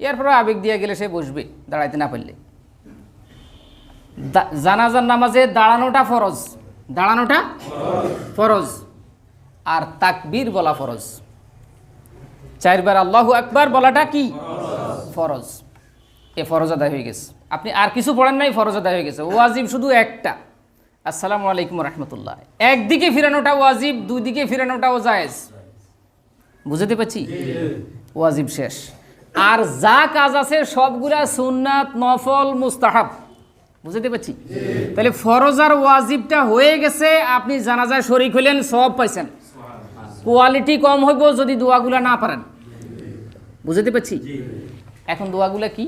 এরপরে আবেগ দিয়ে গেলে সে বসবে, দাঁড়াইতে না পারলে। জানাজার নামাজে দাঁড়ানোটা ফরজ, দাঁড়ানোটা ফরজ, আর তাকবীর বলা ফরজ। 4 বার আল্লাহু আকবার বলাটা কি ফরজ। এ ফরজ আদায় হয়ে গেছে। আপনি আর কিছু পড়েন নাই, ফরজ আদায় হয়ে গেছে। ওয়াজিব শুধু একটা, আসসালামু আলাইকুম রাহমাতুল্লাহ। একদিকে ফিরানোটা ওয়াজিব, 2 দিকে ফিরানোটাও জায়েজ। বুঝতে পারছি? ওয়াজিব শেষ। আর যা কাজ আছে সবগুলা সুন্নাত, নফল, মুস্তাহাব। বুঝতে পারছি? তাহলে ফরজ আর ওয়াজিবটা হয়ে গেছে, আপনি জানাজায় শরীক হলেন, সব পাইছেন। কোয়ালিটি কম হইব যদি দোয়াগুলা না পারেন। বুঝতে পারছি? এখন দোয়াগুলা কি?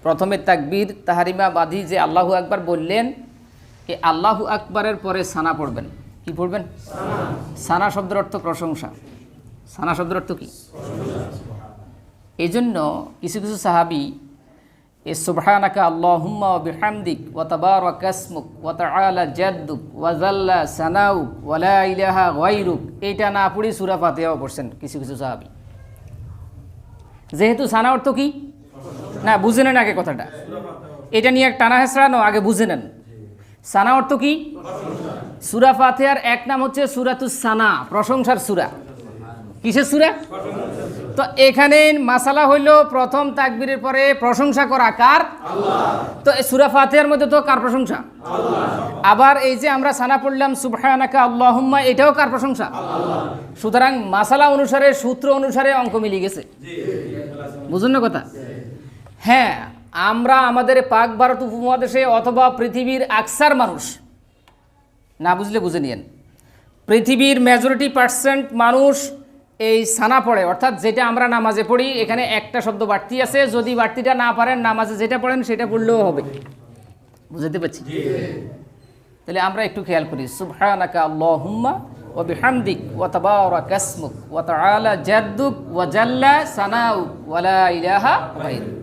প্রথমে তাকবীর তাহারিমা বাঁধি যে আল্লাহু আকবার বললেন, এই আল্লাহু আকবারের পরে সানা পড়বেন। কি পড়বেন? সানা শব্দের অর্থ প্রশংসা। সানা শব্দের অর্থ কি? এই জন্য কিছু কিছু সাহাবী এ সুবহানাকা আল্লাহুম্মা ওয়া বিহামদিক ওয়া তাবারাকা ইসমুক ওয়া তাআলা জাদ্দুক ওয়া জাল্লা সানাউক ওয়া লা ইলাহা গায়রুক, এইটা না পড়ে সূরা ফাতিহাও পড়ছেন কিছু কিছু সাহাবী। যেহেতু সানা অর্থ কি না বুঝে নেন আগে কথাটা, এটা নিয়ে টানা হেসড়ানো, আগে বুঝে নেন। সানা অর্থ কি? সূরা ফাতিহার এক নাম হচ্ছে সূরাতুস সানা, প্রশংসার সূরা। কিসের সূরা? তো এখানে মাসালা হইল প্রথম তাকবীরের পরে প্রশংসা করা কার? তো সূরা ফাতিহার মধ্যে তো কার প্রশংসা? আবার এই যে আমরা সানা পড়লাম সুবহানাকা আল্লাহুম্মা, এটাও কার প্রশংসা? সুতরাং মাসালা অনুসারে, সূত্র অনুসারে অঙ্ক মিলে গেছে। বুঝুন না কথা? হ্যাঁ, আমরা আমাদের পাক ভারত উপমহাদেশে অথবা পৃথিবীর আকসার মানুষ, না বুঝলে বুঝে নিয়েন, পৃথিবীর মেজরিটি পার্সেন্ট মানুষ এই সানা পড়ে, অর্থাৎ যেটা আমরা নামাজে পড়ি এখানে একটা শব্দ বাড়তি আছে, যদি বাড়তিটা না পারেন নামাজে যেটা পড়েন সেটা পড়লেও হবে। বুঝতে পারছি? তাহলে আমরা একটু খেয়াল করি, সুবহানাকা আল্লাহুম্মা ওয়া বিহামদিক ওয়া তাবারাকা ইসমুক ওয়া তাআলা জাদ্দুক ওয়া জাল্লা সানাউক ওয়া লা ইলাহা গায়রুক।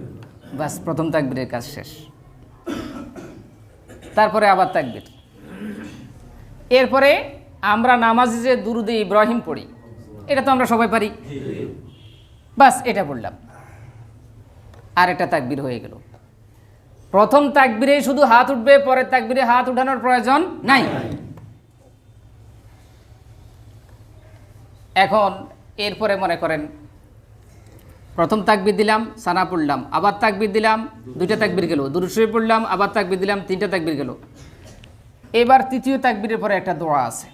বাস, প্রথম তাকবীরের কাজ শেষ। তারপরে আবার তাকবীর। এরপরে আমরা নামাজে যে দুরুদে ইব্রাহিম পড়ি, এটা তো আমরা সবাই পারি, বাস এটা পড়লাম, আর একটা তাকবীর হয়ে গেল। প্রথম তাকবীরে শুধু হাত উঠবে, পরের তাকবীরে হাত উঠানোর প্রয়োজন নাই। এখন এরপরে মনে করেন প্রথম তাকবীর দিলাম, সানা পড়লাম, আবার তাকবীর দিলাম, দুইটা তাকবীর গেল, দুরূদ শরীফ পড়লাম, আবার তাকবীর দিলাম, তিনটা তাকবীর গেল। এবার তৃতীয় তাকবীরের পরে একটা দোয়া আছে,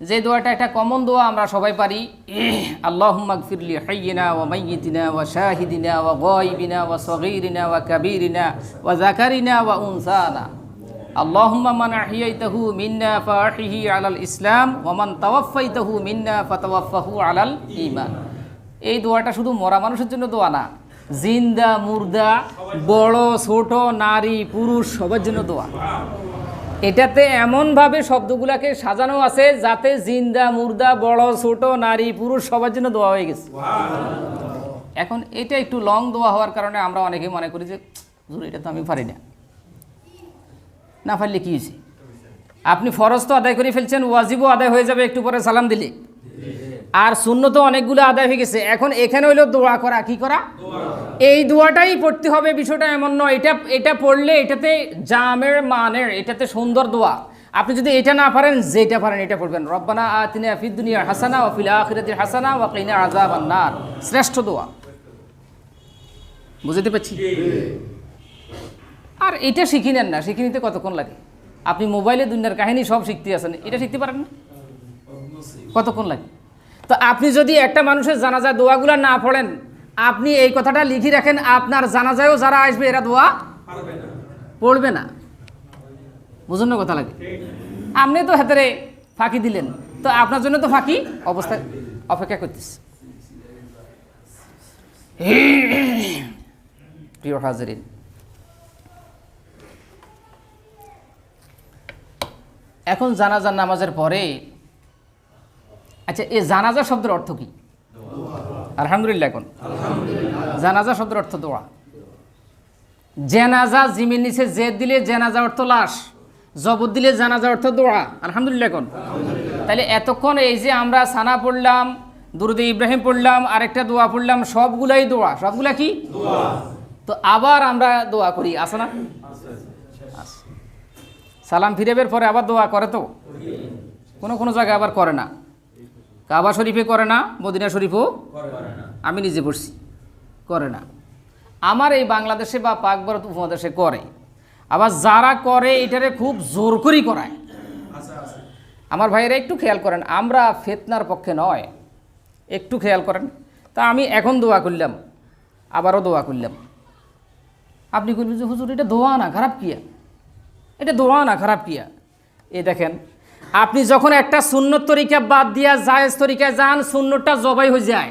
যে দোয়াটা একটা কমন দোয়া, আমরা সবাই পারি। আল্লাহুম্মা গফিরলি হাইয়িনা ওয়া মাইয়িতিনা ওয়া শাহিদিনা ওয়া গায়বিনা ওয়া সগীরিনা ওয়া কাবীরিনা ওয়া যাকারিনা ওয়া উনসানা। আল্লাহুম্মা মান আহইয়াইতাহু মিন্না ফাআহইহি আলাল ইসলাম ওয়া মান তাওয়াফফাইতাহু মিন্না ফাতাওয়াফফাহু আলাল ঈমান। এই দোয়াটা শুধু মরা মানুষের জন্য দোয়া না, জিন্দা মুর্দা, বড় ছোট, নারী পুরুষ সবার জন্য দোয়া। এটাতে এমনভাবে শব্দগুলোকে সাজানো আছে যাতে জিন্দা মুর্দা, বড় ছোট, নারী পুরুষ সবার জন্য দোয়া হয়ে গেছে। এখন এটা একটু লং দোয়া হওয়ার কারণে আমরা অনেকে মনে করি যে হুজুর এটা তো আমি পারি না, না পারলে কী হয়েছে? আপনি ফরজ তো আদায় করে ফেলছেন, ওয়াজিবও আদায় হয়ে যাবে একটু পরে সালাম দিলে, আর সুন্নত তো অনেকগুলো আদায় হয়ে গেছে। এখন এখানে হইলো দোয়া করা, কি করা? এই দোয়াটাই পড়তে হবে, বিষয়টা এমন নয় এটা পড়লে এটাতে জামের মানের, এটাতে সুন্দর দোয়া। আপনি যদি এটা না পারেন, যেটা পারেন এটা পড়বেন। রব্বানা আতিনা ফিদ দুনিয়া হাসানা ওয়া ফিল আখিরাতি হাসানা ওয়া কিনা আযাবান নার, শ্রেষ্ঠ দোয়া। বুঝতে পারছি? আর এটা শিখি নেন না, শিখে নিতে কতক্ষণ লাগে? আপনি মোবাইলে দুনিয়ার কাহিনী সব শিখতে আছেন, এটা শিখতে পারেন না, কতক্ষণ লাগে? তো আপনি যদি একটা মানুষের জানাজা দোয়াগুলো না পড়েন, আপনি এই কথাটা লিখে রাখেন, আপনার জানাজায়ও যারা আসবে এরা দোয়া পড়বে না। বুঝুন না কথা লাগে? আপনি তো হাতেরে ফাঁকি দিলেন, তো আপনার জন্য তো ফাঁকি অবস্থায় অপেক্ষা করতেছে। প্রিয় হাজিরিন, এখন জানাজার নামাজের পরে, আচ্ছা এই জানাজা শব্দের অর্থ কি? আলহামদুলিল্লাহ। এখন জানাজা শব্দের অর্থ দোয়া। জেনাজা, জিমের নিচে জেদ দিলে জেনাজা অর্থ লাশ, জবর দিলে জানাজা অর্থ দোয়া। আলহামদুলিল্লাহ। এখন তাহলে এতক্ষণ এই যে আমরা সানা পড়লাম, দুরুদে ইব্রাহিম পড়লাম, আরেকটা দোয়া পড়লাম, সবগুলাই দোয়া। সবগুলা কি? তো আবার আমরা দোয়া করি, আছে না? সালাম ফিরেবের পরে আবার দোয়া করে তো, কোনো কোনো জায়গায় আবার করে না। কাবা শরীফে করে না, মদিনা শরীফও আমি নিজে পড়ছি, করে না। আমার এই বাংলাদেশে বা পাক ভারত উপমহাদেশে করে। আবার যারা করে এটারে খুব জোর করেই করায়। আমার ভাইয়েরা একটু খেয়াল করেন, আমরা ফিতনার পক্ষে নয়, একটু খেয়াল করেন। তা আমি এখন দোয়া করলাম, আবারও দোয়া করলাম, আপনি বলবেন যে হুজুর এটা দোয়া না, খারাপ কিয়া? এটা দোয়া না, খারাপ কিয়া? এই দেখেন, আপনি যখন একটা সুন্নত তরিকা বাদ দিয়া জায়েজ তরিকায় যান, সুন্নতটা জবাই হয়ে যায়।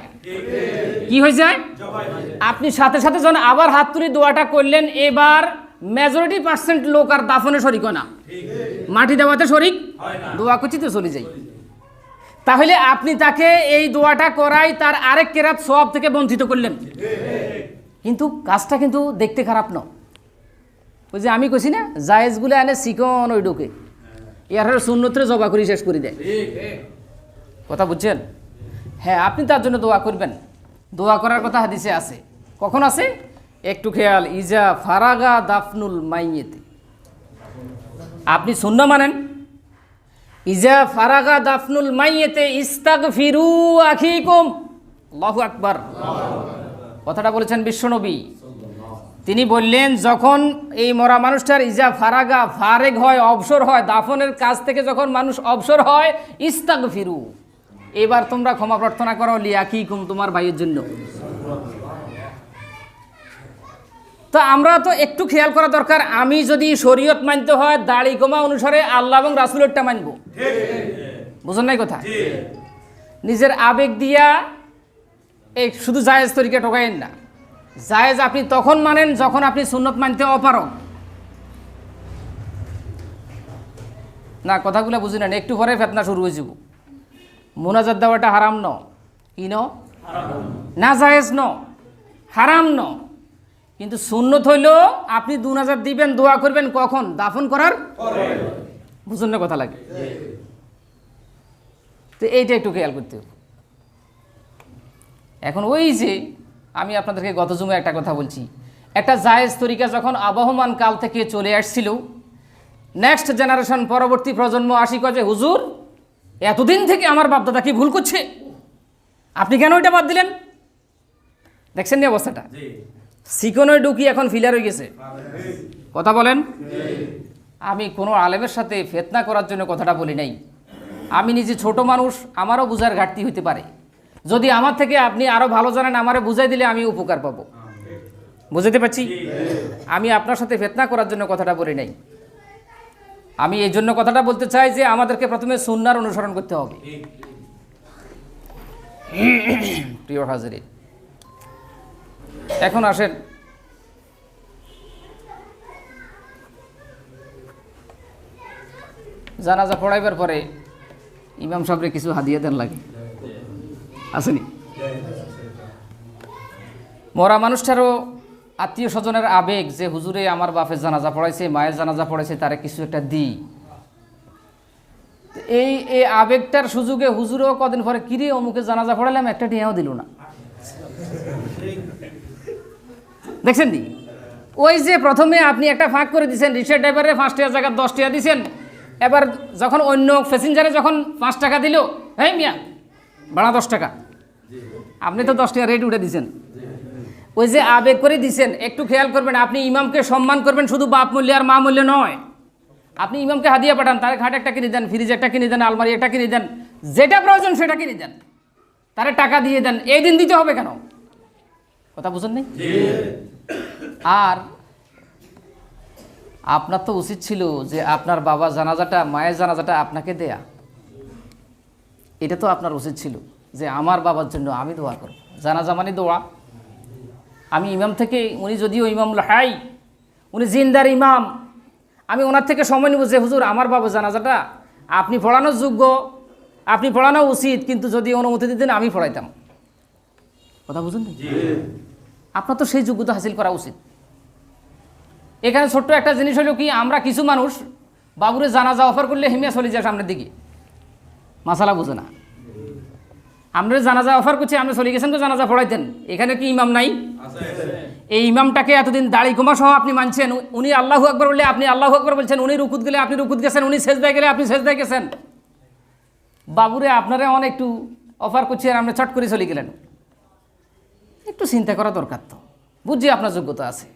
কি হয়ে যায়? আপনি সাথে সাথে যখন আবার হাত তুলে দোয়াটা করলেন, এবার মেজরিটি পার্সেন্ট লোক আর দাফনে শরিক না, মাটি দেওয়াতে শরিক, দোয়া করছি তো চলে যাই। তাহলে আপনি তাকে এই দোয়াটা করাই তার আরেক কেরাত সওয়াব থেকে বঞ্চিত করলেন। কিন্তু কাজটা কিন্তু দেখতে খারাপ না। ওই যে আমি কইছি না, জায়েজগুলো আনে চিকন ওই ঢোকে, ইয়ার সুন্নতরে জবা করে শেষ করে দেয়। কথা বুঝছেন? হ্যাঁ, আপনি তার জন্য দোয়া করবেন। দোয়া করার কথা হাদিসে আছে। কখন আছে? একটু খেয়াল, ইজা ফারাগা দাফনুল মাইয়েতে। আপনি সুন্নাহ মানেন, ইজা ফারাগা দাফনুল মাইয়েতে ইস্তাগফিরু আখিকুম। আল্লাহু আকবার। কথাটা বলেছেন বিশ্বনবী। তিনি বললেন যখন এই মরা মানুষটার ইজা ফারাগা ফারেগ হয়, অবসর হয়, দাফনের কাজ থেকে যখন মানুষ অবসর হয়, ইস্তাগফিরু, এবার তোমরা ক্ষমা প্রার্থনা করো লিয়াকিকুম, তোমার ভাইয়ের জন্য। তো আমরা তো একটু খেয়াল করা দরকার, আমি যদি শরীয়ত মানতে হয় দাড়ি কমা অনুসারে আল্লাহ এবং রাসূলেরটা মানব। বুঝুন নাই কথা? নিজের আবেগ দিয়া এই শুধু জায়েজ তরিকা ঠকাইন না। জায়েজ আপনি তখন মানেন যখন আপনি সুন্নত মানতে অপারগ। না, কথাগুলো বুঝি না, একটু পরে ফেতনা শুরু হয়ে যাব। মুনাজাত দেওয়াটা হারাম ন, কি ন? না জায়েজ ন, হারাম ন। কিন্তু সুন্নত হইল আপনি দুনাজাত দিবেন, দোয়া করবেন কখন? দাফন করার পরে। বুঝুন না কথা লাগে? তো এইটা একটু খেয়াল করতে হবে। এখন ওই যে আমি আপনাদেরকে গত জুমে একটা কথা বলছি, একটা জায়েজ তরিকা যখন আবহমান কাল থেকে চলে আসছিল, নেক্সট জেনারেশন, পরবর্তী প্রজন্ম আসি কয়ে, হুজুর এতদিন থেকে আমার বাপদাদা কি ভুল করছে, আপনি কেন ওইটা বাদ দিলেন? দেখছেন নি অবস্থাটা? সিকোনয় ঢুকি এখন ফিলার হয়ে গেছে। কথা বলেন। আমি কোনো আলেমের সাথে ফিতনা করার জন্য কথাটা বলি নাই। আমি নিজে ছোট মানুষ, আমারও বুঝার ঘাটতি হইতে পারে। যদি আমার থেকে আপনি আরো ভালো জানেন, আমারে বুঝাই দিলে আমি উপকার পাবো। বুঝাতে পারছি? আমি আপনার সাথে ফিতনা করার জন্য কথাটা বলি নাই। আমি এই জন্য কথাটা বলতে চাই যে আমাদেরকে প্রথমে সুন্নাহর অনুসরণ করতে হবে। প্রিয় হাজিরিন, এখন আসেন জানাজা পড়াইবার পরে ইমাম সাহেবরে কিছু হাদিয়া দেন লাগে, আসেনি? মরা মানুষটারও আত্মীয় স্বজনের আবেগ যে হুজুরে আমার বাপের জানাজা পড়াইছে, মায়ের জানাজা পড়াইছে, তারে কিছু একটা দিই। এই আবেগটার সুযোগে হুজুরও কদিন পরে, কিরে অমুকে জানাজা পড়াইলাম, একটা টিয়াও দিল না। দেখছেন দি? ওই যে প্রথমে আপনি একটা ফাঁক করে দিচ্ছেন, রিক্সা ড্রাইভারে 5 টাকার জায়গায় 10 টাকা দিচ্ছেন, এবার যখন অন্য প্যাসেঞ্জারে যখন 5 টাকা দিল, হ্যাঁ মিয়া ভাড়া 10 টাকা, আপনি তো 10 টাকা রেট উঠে দিচ্ছেন। ওই যে আবেগ করে দিচ্ছেন, একটু খেয়াল করবেন, আপনি ইমামকে সম্মান করবেন শুধু বাপ মূল্যে আর মা মূল্যে নয়। আপনি ইমামকে হাদিয়া পাঠান, তার খাট একটা কিনে দেন, ফ্রিজ একটা কিনে দেন, আলমারি একটা কিনে দেন, যেটা প্রয়োজন সেটা কিনে দেন, তারে টাকা দিয়ে দেন। এই দিন দিতে হবে কেন? কথা বুঝেন নাই? আর আপনার তো উচিত ছিল যে আপনার বাবা জানাজাটা, মায়ের জানাজাটা আপনাকে দেয়া। এটা তো আপনার উচিত ছিল যে আমার বাবার জন্য আমি দোয়া করব। জানাজা মানে দোয়া। আমি ইমাম থেকে, উনি যদিও ইমামুল হাই, উনি জিন্দার ইমাম, আমি ওনার থেকে সময় নেব যে হুজুর আমার বাবা জানাজাটা আপনি পড়ানোর যোগ্য, আপনি পড়ানো উচিত, কিন্তু যদি অনুমতি দিতেন আমি পড়াইতাম। কথা বুঝুন? আপনার তো সেই যোগ্যতা হাসিল করা উচিত। এখানে ছোট্ট একটা জিনিস হলো কি, আমরা কিছু মানুষ বাবুরে জানাজা অফার করলে হেমিয়া চলে যায় সামনের দিকে, মাসালা বুঝে না। আমরা জানাজা অফার করছি, আপনি চলে গেছেন তো জানাজা পড়াইতেন, এখানে কি ইমাম নাই? এই ইমামটাকে এতদিন দাড়ি কমা সহ আপনি মানছেন, উনি আল্লাহু আকবার বললে আপনি আল্লাহু আকবার বলছেন, উনি রুকুত গেলে আপনি রুকুত গেছেন, উনি সেজদায় গেলে আপনি সেজদায় গেছেন। বাবুরে আপনারা অনেক একটু অফার করছেন, আপনি চট করে চলে গেলেন। একটু চিন্তা করা দরকার। তো বুঝছি আপনার যোগ্যতা আছে,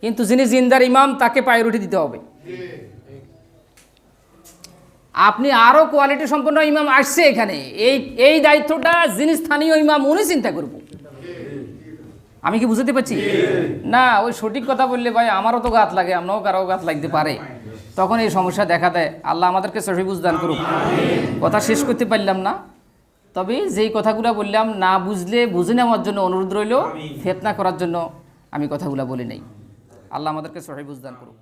কিন্তু যিনি জিন্দার ইমাম তাকে প্রায়োরিটি দিতে হবে। আপনি আরো কোয়ালিটি সম্পন্ন ইমাম আসছে এখানে, এই দায়িত্বটা যিনি স্থানীয় ইমাম উনি চিন্তা করব। আমি কি বুঝতে পারছি না? ওই সঠিক কথা বললে ভাই আমারও তো গাত লাগে, আমরাও কারো গাত লাগতে পারে, তখন এই সমস্যা দেখা দেয়। আল্লাহ আমাদেরকে সঠিক বুঝদান করুক। কথা শেষ করতে পারলাম না, তবে যেই কথাগুলো বললাম না বুঝলে বুঝে নেওয়ার জন্য অনুরোধ রইল, ফিতনা করার জন্য আমি কথাগুলো বলি নাই। আল্লাহ আমাদেরকে সঠিক বুঝদান করুক।